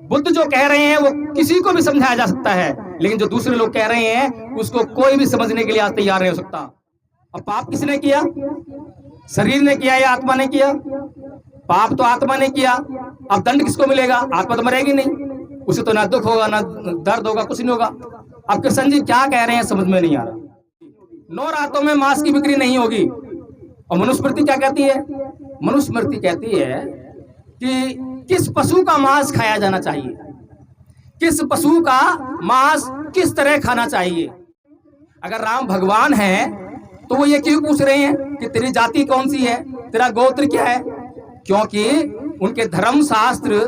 बुद्ध जो कह रहे हैं वो किसी को भी समझाया जा सकता है, लेकिन जो दूसरे लोग कह रहे हैं उसको कोई भी समझने के लिए आज तैयार नहीं हो सकता। अब पाप किसने किया? शरीर ने किया या आत्मा ने किया? पाप तो आत्मा ने किया। अब दंड किसको मिलेगा? आत्मा तो मरेगी नहीं, उसे तो ना दुख होगा ना दर्द होगा, कुछ नहीं होगा। अब कृष्ण जी क्या कह रहे हैं समझ में नहीं आ रहा। 9 रातों में मांस की बिक्री नहीं होगी। और मनुस्मृति क्या कहती है? मनुस्मृति कहती है कि किस पशु का मांस खाया जाना चाहिए, किस पशु का मांस किस तरह खाना चाहिए। अगर राम भगवान है तो वो ये क्यों पूछ रहे हैं कि तेरी जाति कौन सी है, तेरा गोत्र क्या है? क्योंकि उनके धर्म शास्त्र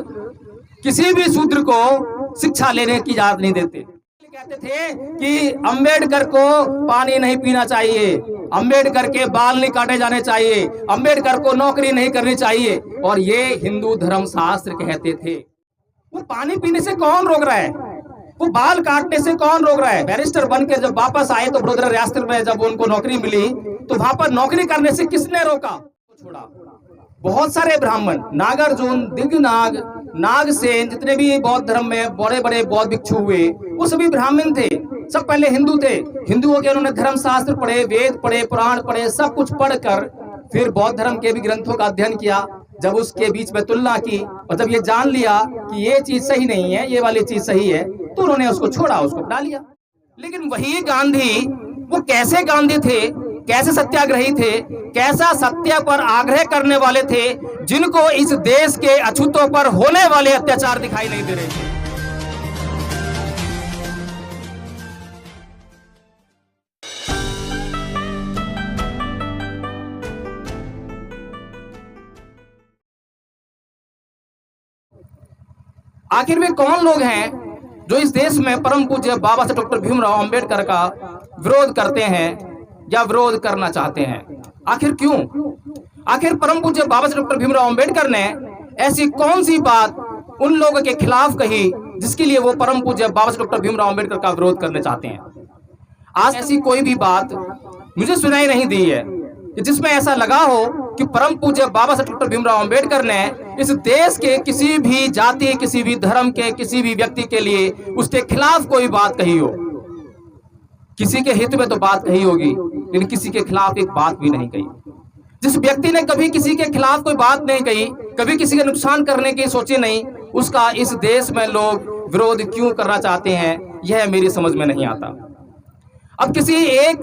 किसी भी शूद्र को शिक्षा लेने की इजाजत नहीं देते। कहते थे कि अंबेडकर को पानी नहीं पीना चाहिए, अंबेडकर के बाल नहीं काटे जाने चाहिए, अंबेडकर को नौकरी नहीं करनी चाहिए, और ये हिंदू धर्म शास्त्र कहते थे। वो पानी पीने से कौन रोक रहा है? वो बाल काटने से कौन रोक रहा है? बैरिस्टर बनकर जब वापस आए तो वडोदरा रियासत में जब उनको नौकरी मिली तो वहां पर नौकरी करने से किसने रोका? छोड़ा। बहुत सारे ब्राह्मण, नागार्जुन, दिग्नाग, नागसेन, जितने भी बौद्ध धर्म में बड़े बड़े बौद्ध भिक्षु हुए वो सभी ब्राह्मण थे। सब पहले हिंदू थे। हिंदुओं के उन्होंने धर्म शास्त्र पढ़े, वेद पढ़े, पुराण पढ़े, सब कुछ पढ़कर फिर बौद्ध धर्म के भी ग्रंथों का अध्ययन किया। जब उसके बीच में तुलना की और जब ये जान लिया कि ये चीज सही नहीं है, ये वाली चीज सही है, तो उन्होंने उसको छोड़ा, उसको अपना लिया। लेकिन वही गांधी, वो कैसे गांधी थे, कैसे सत्याग्रही थे, कैसा सत्य पर आग्रह करने वाले थे, जिनको इस देश के अछूतों पर होने वाले अत्याचार दिखाई नहीं दे रहे थे। आखिर वे कौन लोग हैं जो इस देश में परम पूज्य बाबा साहब डॉक्टर भीमराव अंबेडकर का विरोध करते हैं या विरोध करना चाहते हैं? आखिर क्यों? आखिर परम पूज्य बाबा साहब डॉक्टर भीमराव अंबेडकर ने ऐसी कौन सी बात उन लोगों के खिलाफ कही जिसके लिए वो परम पूज्य बाबा साहब डॉक्टर भीमराव अंबेडकर का विरोध करना चाहते हैं? आज ऐसी कोई भी बात मुझे सुनाई नहीं दी है जिसमें ऐसा लगा हो कि परम पूज्य बाबा साहब डॉक्टर भीमराव अंबेडकर ने इस देश के किसी भी जाति, किसी भी धर्म के किसी भी व्यक्ति के लिए उसके खिलाफ कोई बात कही हो। किसी के हित में तो बात कही होगी, लेकिन किसी के खिलाफ एक बात भी नहीं कही। जिस व्यक्ति ने कभी किसी के खिलाफ कोई बात नहीं कही, कभी किसी का नुकसान करने की सोची नहीं, उसका इस देश में लोग विरोध क्यों करना चाहते हैं, यह मेरी समझ में नहीं आता। अब किसी एक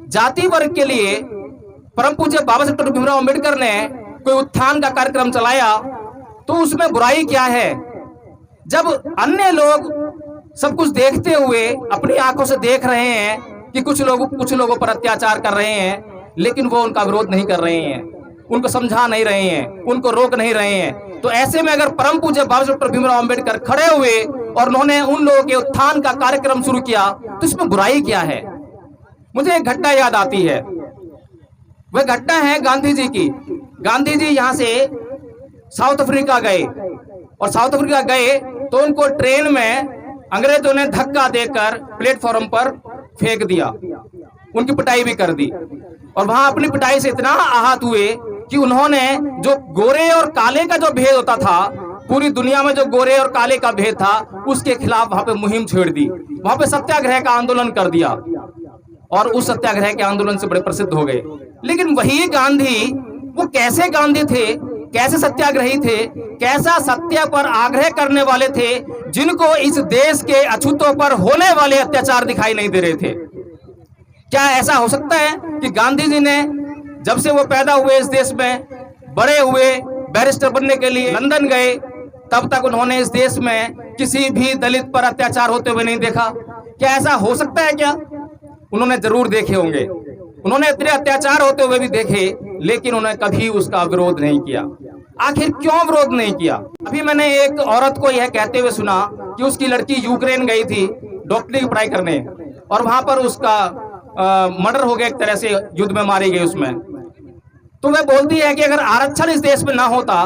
जाति वर्ग के लिए परम पूज्य बाबा साहब डॉक्टर भीमराव अंबेडकर ने कोई उत्थान का कार्यक्रम चलाया तो उसमें बुराई क्या है? जब अन्य लोग सब कुछ देखते हुए अपनी आंखों से देख रहे हैं कि कुछ लोगों पर अत्याचार कर रहे हैं, लेकिन वो उनका विरोध नहीं कर रहे हैं, उनको समझा नहीं रहे हैं, उनको रोक नहीं रहे हैं, तो ऐसे में अगर परम पूज्य बाबा साहब डॉक्टर भीमराव अंबेडकर खड़े हुए और उन्होंने उन लोगों के उत्थान का कार्यक्रम शुरू किया तो इसमें बुराई क्या है? मुझे एक घटना याद आती है। वह घटना है गांधी जी की। गांधी जी यहाँ से साउथ अफ्रीका गए और साउथ अफ्रीका गए तो उनको ट्रेन में अंग्रेजों ने धक्का देकर प्लेटफॉर्म पर फेंक दिया, उनकी पिटाई भी कर दी। और वहां अपनी पिटाई से इतना आहत हुए कि उन्होंने जो गोरे और काले का जो भेद होता था, पूरी दुनिया में जो गोरे और काले का भेद था, उसके खिलाफ वहां पे मुहिम छेड़ दी, वहां पे सत्याग्रह का आंदोलन कर दिया और उस सत्याग्रह के आंदोलन से बड़े प्रसिद्ध हो गए। लेकिन वही गांधी, वो कैसे गांधी थे, कैसे सत्याग्रही थे, कैसा सत्य पर आग्रह करने वाले थे, जिनको इस देश के अछूतों पर होने वाले अत्याचार दिखाई नहीं दे रहे थे? क्या ऐसा हो सकता है कि गांधी जी ने जब से वो पैदा हुए इस देश में, बड़े हुए, बैरिस्टर बनने के लिए लंदन गए, तब तक उन्होंने इस देश में किसी भी दलित पर अत्याचार होते हुए नहीं देखा? क्या ऐसा हो सकता है? क्या उन्होंने जरूर देखे होंगे, उन्होंने इतने अत्याचार होते हुए भी देखे, लेकिन उन्होंने कभी उसका विरोध नहीं किया। आखिर क्यों विरोध नहीं किया? अभी मैंने एक औरत को यह कहते हुए सुना कि उसकी लड़की यूक्रेन गई थी डॉक्टरी की पढ़ाई करने और वहां पर उसका मर्डर हो गया, एक तरह से युद्ध में मारी गई उसमें। तो वह बोलती है कि अगर आरक्षण इस देश में ना होता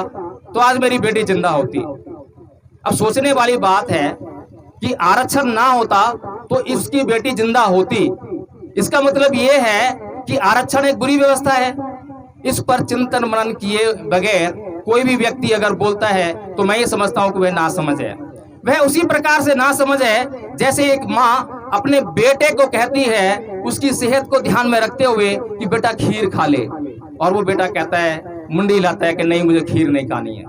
तो आज मेरी बेटी जिंदा होती। अब सोचने वाली बात है कि आरक्षण ना होता तो इसकी बेटी जिंदा होती। इसका मतलब ये है कि आरक्षण एक बुरी व्यवस्था है। इस पर चिंतन मनन किए बगैर कोई भी व्यक्ति अगर बोलता है तो मैं ये समझता हूं कि वह नासमझ है। वह उसी प्रकार से ना समझ है जैसे एक माँ अपने बेटे को कहती है उसकी सेहत को ध्यान में रखते हुए कि बेटा खीर खा ले, और वो बेटा कहता है, मुंडी लाता है कि नहीं मुझे खीर नहीं खानी है।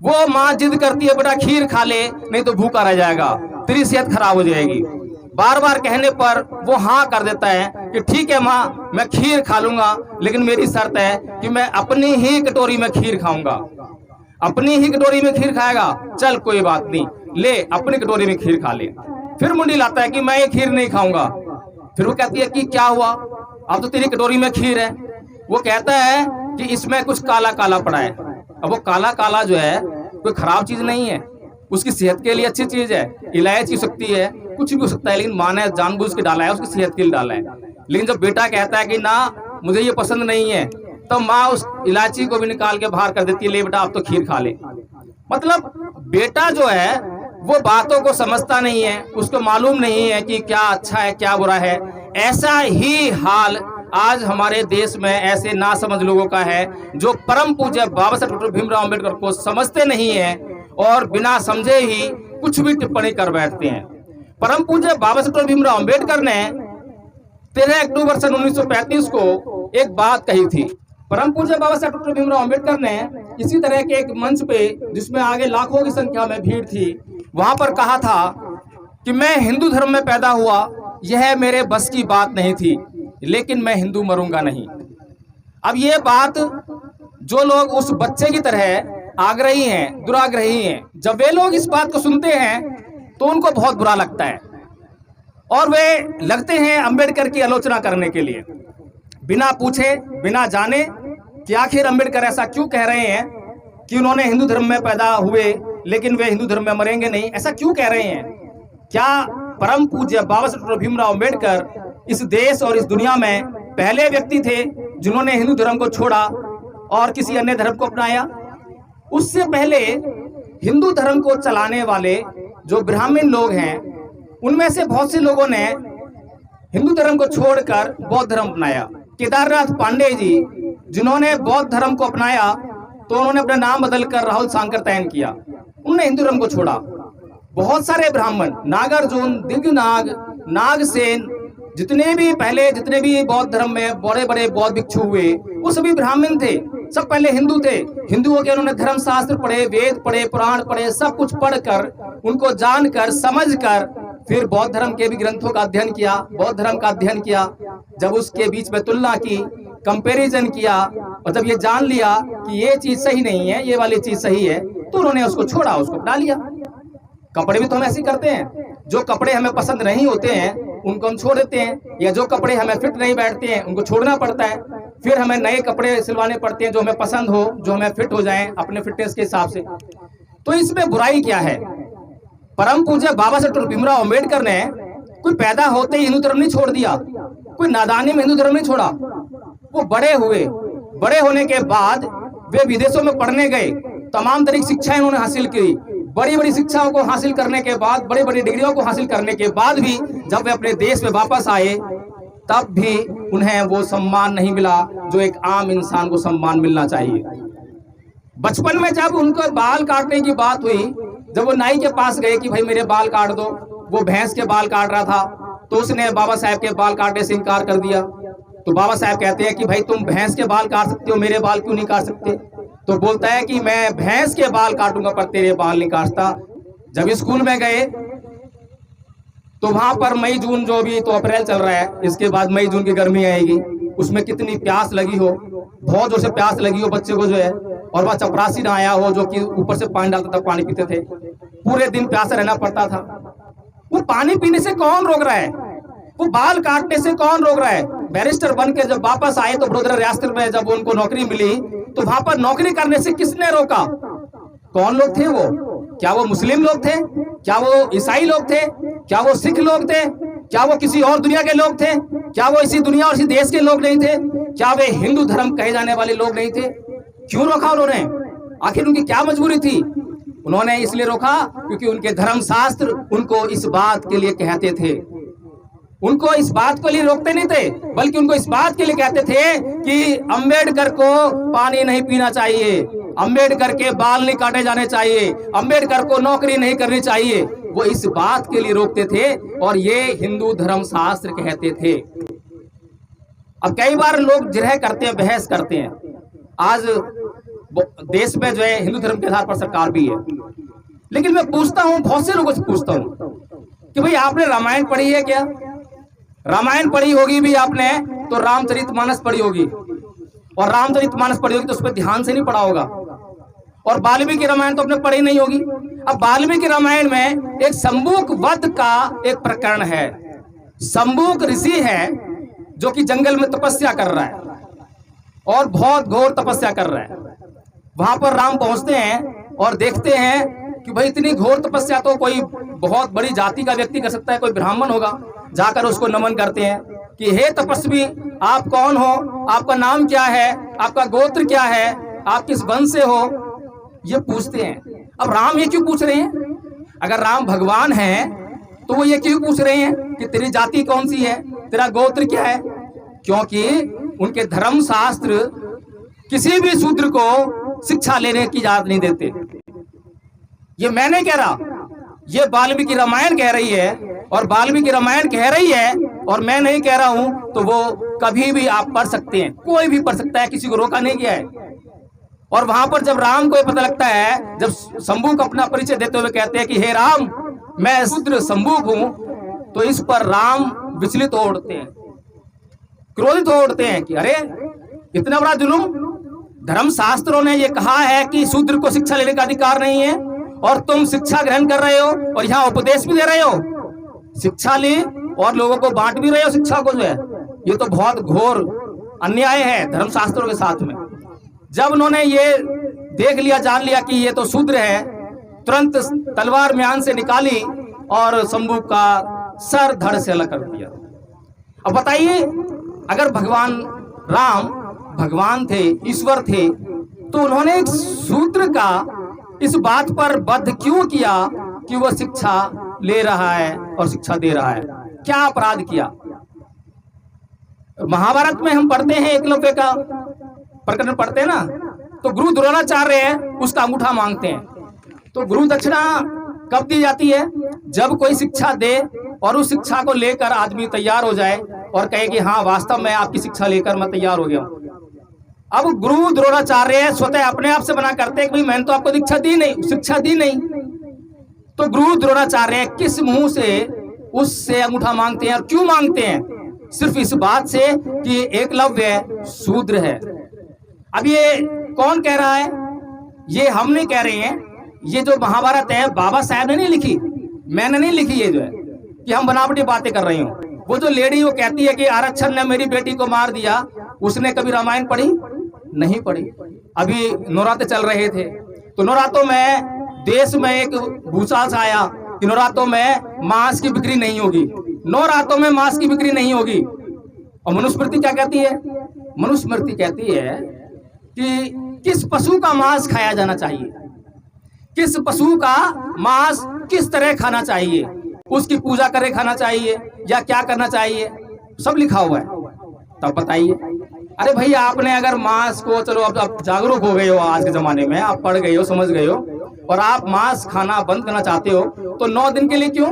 वो माँ जिद करती है बेटा खीर खा ले नहीं तो भूखा रह जाएगा, तेरी सेहत खराब हो जाएगी। बार बार कहने पर वो हाँ कर देता है कि ठीक है माँ मैं खीर खा लूंगा, लेकिन मेरी शर्त है कि मैं अपनी ही कटोरी में खीर खाऊंगा। अपनी ही कटोरी में खीर खाएगा, चल कोई बात नहीं, ले अपनी कटोरी में खीर खा ले। फिर मुंडी लाता है कि मैं ये खीर नहीं खाऊंगा। फिर वो कहती है कि क्या हुआ, अब तो तेरी कटोरी में खीर है। वो कहता है कि इसमें कुछ काला काला पड़ा है। अब वो काला काला जो है कोई खराब चीज नहीं है, उसकी सेहत के लिए अच्छी चीज है, इलायची हो सकती है, कुछ भी हो सकता है, लेकिन माँ ने जानबूझ के डाला है, उसकी सेहत के लिए डाला है। लेकिन जब बेटा कहता है कि ना मुझे ये पसंद नहीं है, तो माँ उस इलायची को भी निकाल के बाहर कर देती है, ले बेटा आप तो खीर खा ले। मतलब बेटा जो है वो बातों को समझता नहीं है, उसको मालूम नहीं है कि क्या अच्छा है क्या बुरा है। ऐसा ही हाल आज हमारे देश में ऐसे नासमझ लोगों का है जो परम पूज्य बाबा साहब डॉक्टर भीमराव अम्बेडकर को समझते नहीं है और बिना समझे ही कुछ भी टिप्पणी कर बैठते हैं। परम पूज्य बाबा साहब डॉक्टर भीमराव अम्बेडकर ने 13 अक्टूबर सन 1935 को एक बात कही थी। परम पूज्य बाबा साहब डॉक्टर भीमराव अम्बेडकर ने इसी तरह के एक मंच पे, जिसमें आगे लाखों की संख्या में भीड़ थी, वहां पर कहा था कि मैं हिंदू धर्म में पैदा हुआ, यह मेरे बस की बात नहीं थी, लेकिन मैं हिंदू मरूंगा नहीं। अब ये बात जो लोग उस बच्चे की तरह आग्रही हैं, दुराग्रही हैं, जब वे लोग इस बात को सुनते हैं तो उनको बहुत बुरा लगता है और वे लगते हैं अम्बेडकर की आलोचना करने के लिए, बिना पूछे बिना जाने कि आखिर अम्बेडकर ऐसा क्यों कह रहे हैं कि उन्होंने हिंदू धर्म में पैदा हुए लेकिन वे हिंदू धर्म में मरेंगे नहीं, ऐसा क्यों कह रहे हैं। क्या परम पूज्य बाबा साहब डॉक्टर भीमराव अम्बेडकर इस देश और इस दुनिया में पहले व्यक्ति थे जिन्होंने हिंदू धर्म को छोड़ा और किसी अन्य धर्म को अपनाया? उससे पहले हिंदू धर्म को चलाने वाले जो ब्राह्मण लोग हैं, उनमें से बहुत से लोगों ने हिंदू धर्म को छोड़कर बौद्ध धर्म अपनाया। केदारनाथ पांडे जी जिन्होंने बौद्ध धर्म को अपनाया तो उन्होंने अपना नाम बदलकर राहुल सांकरतैन किया, उन्होंने हिंदू धर्म को छोड़ा। बहुत सारे ब्राह्मण, नागार्जुन, दिग्नाग, नागसेन, जितने भी बौद्ध धर्म में बड़े बड़े बौद्ध भिक्षु हुए, वो सभी ब्राह्मण थे, सब पहले हिंदू थे। हिंदुओं के उन्होंने धर्म शास्त्र पढ़े, वेद पढ़े, पुराण पढ़े, सब कुछ पढ़कर उनको जानकर समझकर फिर बौद्ध धर्म के भी ग्रंथों का अध्ययन किया, बौद्ध धर्म का अध्ययन किया। जब उसके बीच में तुलना की, कंपैरिजन किया और जब ये जान लिया कि ये चीज सही नहीं है, ये वाली चीज सही है, तो उन्होंने उसको छोड़ा, उसको अपना लिया। कपड़े भी तो हम ऐसे करते हैं, जो कपड़े हमें पसंद नहीं होते हैं उनको हम छोड़ देते हैं, या जो कपड़े हमें फिट नहीं बैठते हैं उनको छोड़ना पड़ता है, फिर हमें नए कपड़े सिलवाने पड़ते हैं जो हमें पसंद हो, जो हमें फिट हो जाएं अपने फिटनेस के हिसाब से। तो इसमें बुराई क्या है? परम पूज्य बाबा साहब डॉक्टर भीमराव अम्बेडकर ने कोई पैदा होते ही हिंदू धर्म नहीं छोड़ दिया, कोई नादानी में हिंदू धर्म नहीं छोड़ा। वो बड़े हुए, बड़े होने के बाद वे विदेशों में पढ़ने गए, तमाम तरह की शिक्षाएं उन्होंने हासिल की। बड़ी बड़ी शिक्षाओं को हासिल करने के बाद, बड़ी बड़ी डिग्रियों को हासिल करने के बाद भी जब वे अपने देश में वापस आए तब भी उन्हें वो सम्मान नहीं मिला जो एक आम इंसान को सम्मान मिलना चाहिए। बचपन में जब उनको बाल काटने की बात हुई, जब वो नाई के पास गए कि भाई मेरे बाल काट दो, वो भैंस के बाल काट रहा था, तो उसने बाबा साहब के बाल काटने से इनकार कर दिया। तो बाबा साहब कहते हैं कि भाई तुम भैंस के बाल काट सकते हो, मेरे बाल क्यों नहीं काट सकते? तो बोलता है कि मैं भैंस के बाल काटूंगा पर तेरे बाल नहीं काटता। जब स्कूल में गए तो वहां पर मई जून, जो भी तो अप्रैल चल रहा है, इसके बाद मई जून की गर्मी आएगी, उसमें कितनी प्यास लगी हो, बहुत जोर से प्यास लगी हो बच्चे को जो है, और वह चपरासी ना आया हो जो कि ऊपर से पानी डालता था, पानी पीते थे, पूरे दिन प्यासा रहना पड़ता था। वो पानी पीने से कौन रोक रहा है? वो बाल काटने से कौन रोक रहा है? बैरिस्टर बन के जब वापस आए तो बड़ोदरा रियासत में जब उनको नौकरी मिली तो वहां पर नौकरी करने से किसने रोका? कौन लोग थे वो? क्या वो मुस्लिम लोग थे? क्या वो ईसाई लोग थे? क्या वो सिख लोग थे? क्या वो किसी और दुनिया के लोग थे? क्या वो इसी दुनिया और इसी देश के लोग नहीं थे? क्या वे हिंदू धर्म कहे जाने वाले लोग नहीं थे? क्यों रोका उन्होंने? आखिर उनकी क्या मजबूरी थी? उन्होंने इसलिए रोका क्योंकि उनके धर्म शास्त्र उनको इस बात के लिए कहते थे। उनको इस बात के लिए रोकते नहीं थे, बल्कि उनको इस बात के लिए कहते थे कि अंबेडकर को पानी नहीं पीना चाहिए, अंबेडकर के बाल नहीं काटे जाने चाहिए, अंबेडकर को नौकरी नहीं करनी चाहिए, वो इस बात के लिए रोकते थे और ये हिंदू धर्म शास्त्र कहते थे। अब कई बार लोग जिरह करते हैं, बहस करते हैं। आज देश में जो है हिंदू धर्म के आधार पर सरकार भी है, लेकिन मैं पूछता हूं, बहुत से लोगों से पूछता हूं कि भाई आपने रामायण पढ़ी है क्या? रामायण पढ़ी होगी भी आपने तो रामचरितमानस पढ़ी होगी, और रामचरितमानस पढ़ी होगी तो उस पर ध्यान से नहीं पढ़ा होगा। और वाल्मीकि रामायण तो आपने पढ़ी नहीं होगी। अब वाल्मीकि रामायण में एक शंबुक वध का एक प्रकरण है। शंबुक ऋषि है जो कि जंगल में तपस्या कर रहा है और बहुत घोर तपस्या कर रहा है। वहां पर राम पहुंचते हैं और देखते हैं कि भाई इतनी घोर तपस्या तो कोई बहुत बड़ी जाति का व्यक्ति कर सकता है, कोई ब्राह्मण होगा। जाकर उसको नमन करते हैं कि हे तपस्वी, आप कौन हो, आपका नाम क्या है, आपका गोत्र क्या है, आप किस वंश से हो, ये पूछते हैं। अब राम ये क्यों पूछ रहे हैं? अगर राम भगवान हैं तो वो ये क्यों पूछ रहे हैं कि तेरी जाति कौन सी है, तेरा गोत्र क्या है? क्योंकि उनके धर्म शास्त्र किसी भी शूद्र को शिक्षा लेने की इजाजत नहीं देते। ये मैं नहीं कह रहा, ये वाल्मीकि रामायण कह रही है, और वाल्मीकि रामायण कह रही है और मैं नहीं कह रहा हूं, तो वो कभी भी आप पढ़ सकते हैं, कोई भी पढ़ सकता है, किसी को रोका नहीं गया है। और वहां पर जब राम को ये पता लगता है, जब शंबुक अपना परिचय देते हुए कहते हैं कि हे राम, मैं शूद्र शंबुक हूं, तो इस पर राम विचलित हो उठते हैं, क्रोधित हो उठते हैं कि अरे इतना बड़ा जुल्म! धर्म शास्त्रों ने ये कहा है कि शूद्र को शिक्षा लेने का अधिकार नहीं है, और तुम शिक्षा ग्रहण कर रहे हो और यहाँ उपदेश भी दे रहे हो, शिक्षा ली और लोगों को बांट भी रहे हो शिक्षा को, जो है ये तो बहुत घोर अन्याय है धर्म शास्त्रों के साथ में। जब उन्होंने ये देख लिया, जान लिया कि ये तो शूद्र है, तुरंत तलवार म्यान से निकाली और शंबुक का सर धड़ से अलग कर दिया। अब बताइए, अगर भगवान राम भगवान थे, ईश्वर थे, तो उन्होंने एक शूद्र का इस बात पर बद्ध क्यों किया कि वो शिक्षा ले रहा है और शिक्षा दे रहा है? क्या अपराध किया? महाभारत में हम पढ़ते हैं, एकलव्य का प्रकरण पढ़ते हैं ना, तो गुरु द्रोणाचार्य है, उसका अंगूठा मांगते हैं। तो गुरु दक्षिणा कब दी जाती है? जब कोई शिक्षा दे और उस शिक्षा को लेकर आदमी तैयार हो जाए और कहे कि हाँ वास्तव में आपकी शिक्षा लेकर मैं तैयार हो गया। अब गुरु द्रोणाचार्य स्वतः अपने आप से मना करते हैं कि भाई मैंने तो आपको शिक्षा दी नहीं, तो गुरु द्रोणाचार्य किस मुंह से उससे अंगूठा मांगते हैं? और क्यों मांगते हैं? सिर्फ इस बात से कि एकलव्य शूद्र है। अब ये कौन कह रहा है? ये हम नहीं कह रहे हैं, ये जो महाभारत है बाबा साहब ने नहीं लिखी, मैंने नहीं लिखी, ये जो है कि हम बनावटी बातें कर रही हूँ। वो जो लेडी वो कहती है कि आरक्षण ने मेरी बेटी को मार दिया, उसने कभी रामायण पढ़ी? नहीं पढ़ी। अभी नवरात्र चल रहे थे, तो नवरात्रों में देश में एक भूचाल आया कि नवरात्रों में मांस की बिक्री नहीं होगी, नवरात्रों में मांस की बिक्री नहीं होगी। और मनुस्मृति क्या कहती है? मनुस्मृति कहती है कि किस पशु का मांस खाया जाना चाहिए, किस पशु का मांस किस तरह खाना चाहिए, उसकी पूजा करे खाना चाहिए या क्या करना चाहिए, सब लिखा हुआ है। तब बताइए, अरे भाई आपने अगर मांस को, चलो अब आप जागरूक हो गए हो, आज के जमाने में आप पढ़ गए हो, समझ गए हो, और आप मांस खाना बंद करना चाहते हो, तो 9 दिन के लिए क्यों,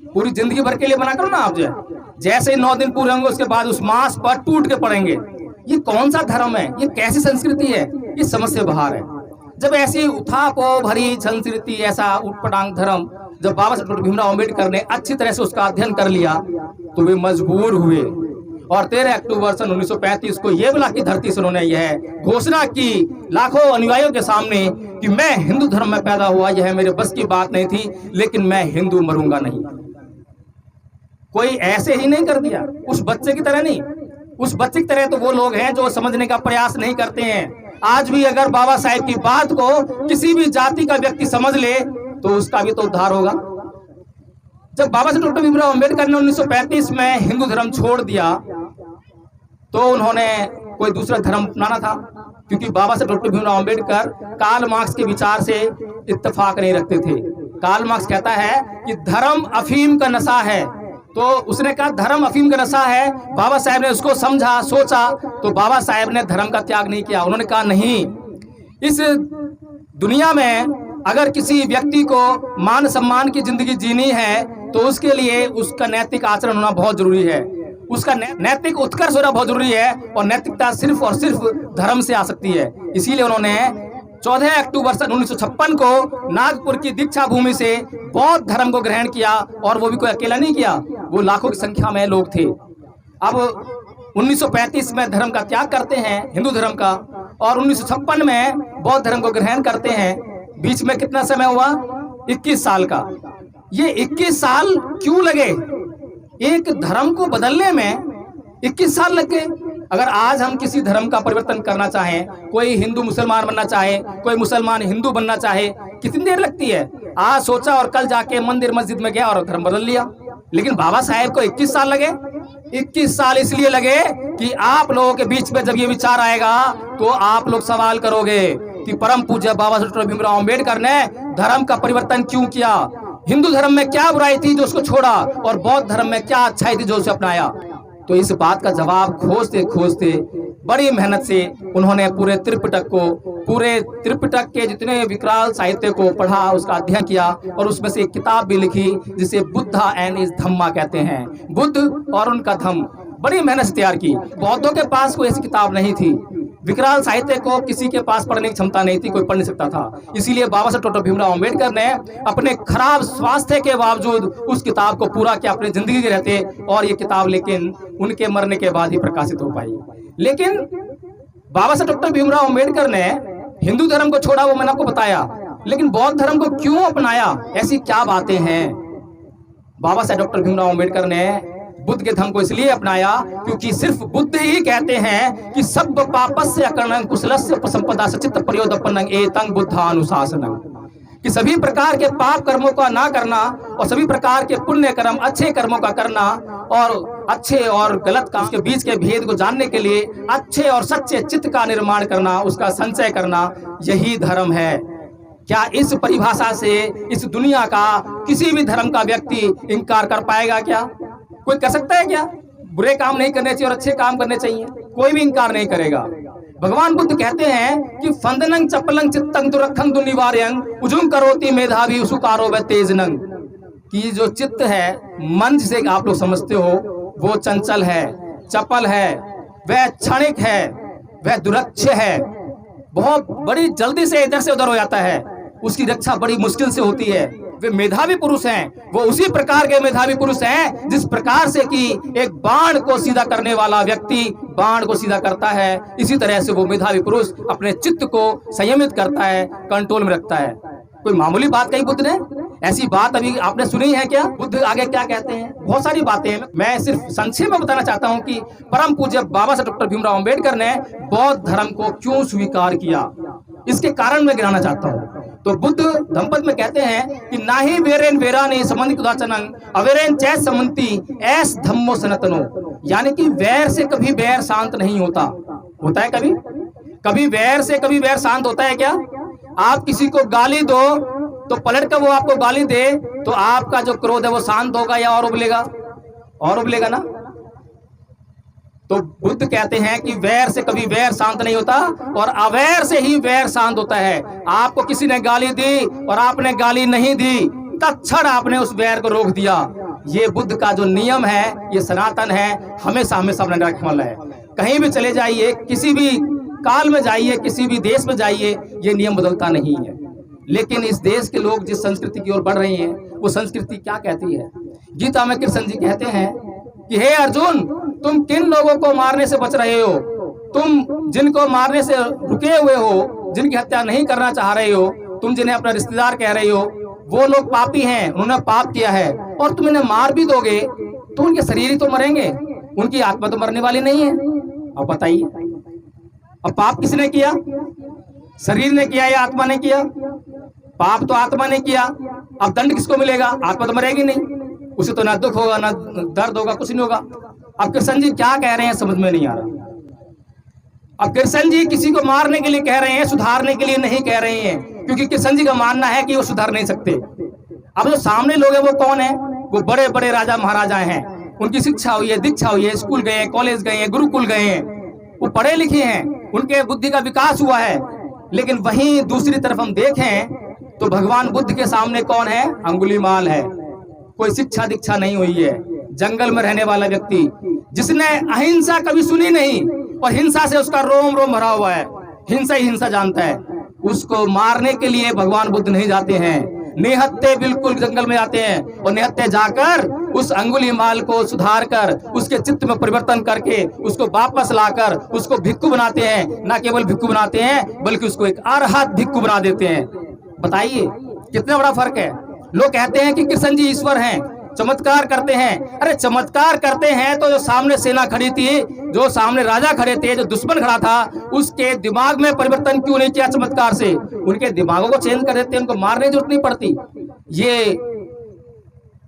पूरी जिंदगी भर के लिए बना करो ना आप। जो जैसे ही 9 दिन पूरे होंगे उसके बाद उस मांस पर टूट के पड़ेंगे। ये कौन सा धर्म है? ये कैसी संस्कृति है? ये समझ से बाहर है। जब ऐसी उथापो भरी संस्कृति, ऐसा उटपटांग धर्म जब बाबा साहब डॉक्टर भीमराव अम्बेडकर ने अच्छी तरह से उसका अध्ययन कर लिया, तो वे मजबूर हुए और 13 अक्टूबर सन 1935 को ये बला की धरती से उन्होंने यह घोषणा की लाखों अनुयायियों के सामने कि मैं हिंदू धर्म में पैदा हुआ, यह मेरे बस की बात नहीं थी, लेकिन मैं हिंदू मरूंगा नहीं। कोई ऐसे ही नहीं कर दिया, उस बच्चे की तरह नहीं। उस बच्चे की तरह तो वो लोग हैं जो समझने का प्रयास नहीं करते हैं। आज भी अगर बाबा साहेब की बात को किसी भी जाति का व्यक्ति समझ ले तो उसका भी तो उद्धार होगा। जब बाबा साहेब डॉक्टर भीमराव अम्बेडकर ने 1935 में हिंदू धर्म छोड़ दिया, तो उन्होंने कोई दूसरा धर्म अपनाना था, क्योंकि Baba Saheb doctor Bhimrao Ambedkar Karl Marx के विचार से इत्तेफाक नहीं रखते थे। कार्ल मार्क्स कहता है कि धर्म अफीम का नशा है, तो उसने कहा धर्म अफीम का नशा है। बाबा साहेब ने उसको समझा, सोचा, तो बाबा साहेब ने धर्म का त्याग नहीं किया। उन्होंने कहा नहीं, इस दुनिया में अगर किसी व्यक्ति को मान सम्मान की जिंदगी जीनी है तो उसके लिए उसका नैतिक आचरण होना बहुत जरूरी है, उसका नैतिक उत्कर्ष होना बहुत जरूरी है, और नैतिकता सिर्फ और सिर्फ धर्म से आ सकती है। इसीलिए उन्होंने 14 अक्टूबर सन 1956 को नागपुर की दीक्षा भूमि से बौद्ध धर्म को ग्रहण किया, और वो भी कोई अकेला नहीं किया, वो लाखों की संख्या में लोग थे। अब 1935 में धर्म का त्याग करते हैं, हिंदू धर्म का, और 1956 में बौद्ध धर्म को ग्रहण करते हैं। बीच में कितना समय हुआ? 21 साल का। ये 21 साल क्यों लगे? एक धर्म को बदलने में 21 साल लग गए। अगर आज हम किसी धर्म का परिवर्तन करना चाहें, कोई हिंदू मुसलमान बनना चाहे, कोई मुसलमान हिंदू बनना चाहे, कितनी देर लगती है? आज सोचा और कल जाके मंदिर मस्जिद में गया और धर्म बदल लिया। लेकिन बाबा साहेब को 21 साल लगे। 21 साल इसलिए लगे कि आप लोगों के बीच में जब ये विचार आएगा तो आप लोग सवाल करोगे कि परम पूज्य बाबा साहेब डॉक्टर भीमराव अम्बेडकर ने धर्म का परिवर्तन क्यों किया? हिंदू धर्म में क्या बुराई थी जो उसको छोड़ा, और बौद्ध धर्म में क्या अच्छाई थी जो उसे अपनाया? तो इस बात का जवाब खोजते खोजते बड़ी मेहनत से उन्होंने पूरे त्रिपिटक के जितने विकराल साहित्य को पढ़ा, उसका अध्ययन किया, और उसमें से एक किताब भी लिखी जिसे बुद्धा एंड इज धम्मा कहते हैं, बुद्ध और उनका धम्म। बड़ी मेहनत से तैयार की। बौद्धों के पास कोई ऐसी किताब नहीं थी, विकराल साहित्य को किसी के पास पढ़ने की क्षमता नहीं थी, कोई पढ़ नहीं सकता था। इसीलिए बाबा साहेब डॉक्टर भीमराव अम्बेडकर ने अपने खराब स्वास्थ्य के बावजूद उस किताब को पूरा किया अपनी जिंदगी के रहते, और ये किताब लेकिन उनके मरने के बाद ही प्रकाशित हो पाई। लेकिन बाबा साहेब डॉक्टर भीमराव अम्बेडकर ने हिंदू धर्म को छोड़ा, वो मैंने आपको बताया, लेकिन बौद्ध धर्म को क्यों अपनाया? ऐसी क्या बातें हैं? बाबा साहेब डॉक्टर भीमराव अम्बेडकर ने बुद्ध के धर्म को इसलिए अपनाया क्योंकि सिर्फ बुद्ध ही कहते हैं कि सब पापस्य अकर्णं कुशलस्य उपसंपदा सचित्त प्रयोदपन्नं एतं बुद्धानुशासनं, कि सभी प्रकार के पाप कर्मों का ना करना और सभी प्रकार के पुण्य कर्म, अच्छे कर्मों का करना, और अच्छे और गलत काम के बीच के भेद को जानने के लिए अच्छे और सच्चे चित्त का निर्माण करना, उसका संचय करना, यही धर्म है। क्या इस परिभाषा से इस दुनिया का किसी भी धर्म का व्यक्ति इनकार कर पाएगा? क्या कोई कर सकता है? क्या बुरे काम नहीं करने चाहिए और अच्छे काम करने चाहिए? कोई भी इनकार नहीं करेगा। भगवान बुद्ध कहते हैं कि फंदनं चपलं चित्तं दुरखं दुनिवार्यं उजुं करोति मेधावी उसुकारो व तेजनं, कि जो चित्त है, मन जिसे आप लोग समझते हो, वो चंचल है, चपल है, वह क्षणिक है, वह दुरक्ष है, बहुत बड़ी जल्दी से इधर से उधर हो जाता है, उसकी रक्षा बड़ी मुश्किल से होती है। वे मेधावी पुरुष हैं, वो उसी प्रकार के मेधावी पुरुष हैं जिस प्रकार से कि एक बाण को सीधा करने वाला व्यक्ति बाण को सीधा करता है, इसी तरह से वो मेधावी पुरुष अपने चित्त को संयमित करता है, कंट्रोल में रखता है। कोई मामूली बात कही बुद्ध ने? ऐसी बात अभी आपने सुनी है क्या? बुद्ध आगे क्या कहते हैं? बहुत सारी बातें हैं, मैं सिर्फ संक्षेप में बताना चाहता हूं कि परम पूज्य बाबा साहेब डॉक्टर भीमराव अम्बेडकर ने बौद्ध धर्म को क्यों स्वीकार किया, इसके कारण मैं गिनाना चाहता हूं। तो बुद्ध धम्मपद में कहते हैं कि नाही वेरेन वेरानि संबंधित उदाचनं अवेरेन चै समंति ऐस धम्मो सनातनो, यानी कि वैर से कभी वैर शांत नहीं होता। होता है कभी वैर से कभी वैर शांत होता है क्या? आप किसी को गाली दो तो पलट कर वो आपको गाली दे तो आपका जो क्रोध है वो शांत होगा या और उबलेगा ना? तो बुद्ध कहते हैं कि वैर से कभी वैर शांत नहीं होता और अवैर से ही वैर शांत होता है। आपको किसी ने गाली दी और आपने गाली नहीं दी, तत्क्षण आपने उस वैर को रोक दिया। ये बुद्ध का जो नियम है, ये सनातन है, हमेशा हमेशा अपने रखने वाला है। कहीं भी चले जाइए, किसी भी काल में जाइए, किसी भी देश में जाइए, ये नियम बदलता नहीं है। लेकिन इस देश के लोग जिस संस्कृति की ओर बढ़ रहे हैं, वो संस्कृति क्या कहती है? गीता में कृष्ण जी कहते हैं कि हे अर्जुन, तुम किन लोगों को मारने से बच रहे हो? तुम जिनको मारने से रुके हुए हो, जिनकी हत्या नहीं करना चाह रहे हो, तुम जिन्हें अपना रिश्तेदार कह रहे हो, वो लोग पापी हैं, उन्होंने पाप किया है, और तुम इन्हें मार भी दोगे तो उनके शरीर ही तो मरेंगे, उनकी आत्मा तो मरने वाली नहीं है। अब बताइए, अब पाप किसने किया? शरीर ने किया या आत्मा ने किया? पाप तो आत्मा ने किया। अब दंड किसको मिलेगा? आत्मा तो मरेगी नहीं, उसे तो ना दुख होगा, ना दर्द होगा, कुछ नहीं होगा। अब कृष्ण जी क्या कह रहे हैं समझ में नहीं आ रहा। अब कृष्ण जी किसी को मारने के लिए कह रहे हैं, सुधारने के लिए नहीं कह रहे हैं, क्योंकि कृष्ण जी का मानना है कि वो सुधार नहीं सकते। अब जो सामने लोग हैं वो कौन है? वो बड़े बड़े राजा महाराजा हैं, उनकी शिक्षा हुई है, दीक्षा हुई है, स्कूल गए, कॉलेज गए, गुरुकुल गए, वो पढ़े लिखे हैं, उनके बुद्धि का विकास हुआ है, लेकिन वहीं दूसरी तरफ हम देखें तो भगवान बुद्ध के सामने कौन है? अंगुलीमाल है। कोई शिक्षा दीक्षा नहीं हुई है, जंगल में रहने वाला व्यक्ति जिसने अहिंसा कभी सुनी नहीं और हिंसा से उसका रोम रोम भरा हुआ है, हिंसा ही हिंसा जानता है, उसको मारने के लिए भगवान बुद्ध नहीं जाते हैं। निहत्थे बिल्कुल जंगल में जाते हैं और निहत्थे जाकर उस अंगुलीमाल को सुधार कर उसके चित्त में परिवर्तन करके उसको वापस लाकर उसको भिक्खु बनाते हैं। ना केवल भिक्खु बनाते हैं बल्कि उसको एक अरहत भिक्खु बना देते हैं। बताइए कितना बड़ा फर्क है। लोग कहते हैं कि कृष्ण जी ईश्वर हैं, चमत्कार करते हैं। अरे चमत्कार करते हैं तो जो सामने सेना खड़ी थी, जो सामने राजा खड़े थे, जो दुश्मन खड़ा था, उसके दिमाग में परिवर्तन क्यों नहीं किया चमत्कार से? उनके दिमागों को चेंज कर देते, उनको मारने की जरूरत नहीं पड़ती। ये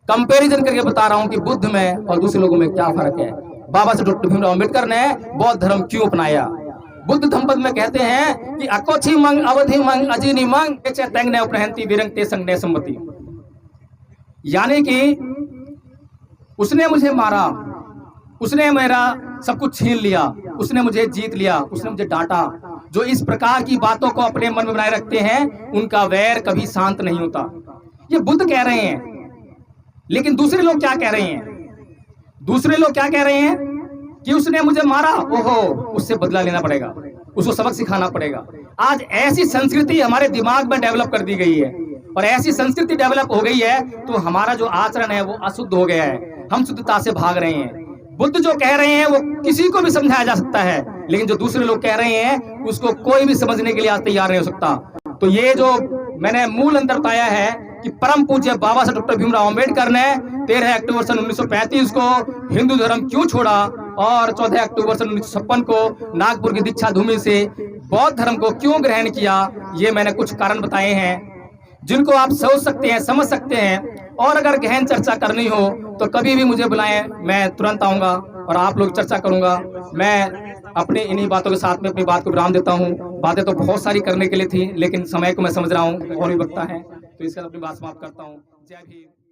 कंपैरिजन करके बता रहा हूं कि बुद्ध में और दूसरे लोगों में क्या फर्क है। बाबा साहब डॉक्टर भीमराव अम्बेडकर ने बौद्ध धर्म क्यों अपनाया? बुद्ध धम्पद में कहते हैं कि अकोछी मंग अवधि मंग अजीनी मंग तेंग ने उपनहंती विरंग ते संग ने सम्मति, यानी कि उसने मुझे मारा, उसने मेरा सब कुछ छीन लिया, उसने मुझे जीत लिया, उसने मुझे डांटा। जो इस प्रकार की बातों को अपने मन में बनाए रखते हैं उनका वैर कभी शांत नहीं होता। ये बुद्ध कह रहे हैं, लेकिन दूसरे लोग क्या कह रहे हैं? दूसरे लोग क्या कह रहे हैं कि उसने मुझे मारा, ओहो उससे बदला लेना पड़ेगा, उसको सबक सिखाना पड़ेगा। आज ऐसी संस्कृति हमारे दिमाग में डेवलप कर दी गई है और ऐसी संस्कृति डेवलप हो गई है तो हमारा जो आचरण है वो अशुद्ध हो गया है, हम शुद्धता से भाग रहे हैं। बुद्ध जो कह रहे हैं वो किसी को भी समझाया जा सकता है, लेकिन जो दूसरे लोग कह रहे हैं उसको कोई भी समझने के लिए आज तैयार नहीं हो सकता। तो ये जो मैंने मूल अंतर बताया है कि परम पूज्य बाबा साहब डॉक्टर भीमराव अम्बेडकर ने 13 अक्टूबर सन 1935 को हिंदू धर्म क्यों छोड़ा और 14 अक्टूबर सन 1956 को नागपुर की दीक्षा भूमि से बौद्ध धर्म को क्यों ग्रहण किया, ये मैंने कुछ कारण बताए हैं जिनको आप सोच सकते हैं, समझ सकते हैं। और अगर गहन चर्चा करनी हो तो कभी भी मुझे बुलाएं, मैं तुरंत आऊंगा और आप लोग चर्चा करूंगा। मैं अपने इन्हीं बातों के साथ में अपनी बात को विराम देता हूं। बातें तो बहुत सारी करने के लिए थी, लेकिन समय को मैं समझ रहा हूं और भी वक्त है, तो इसके साथ अपनी बात समाप्त करता हूं। जय भीम।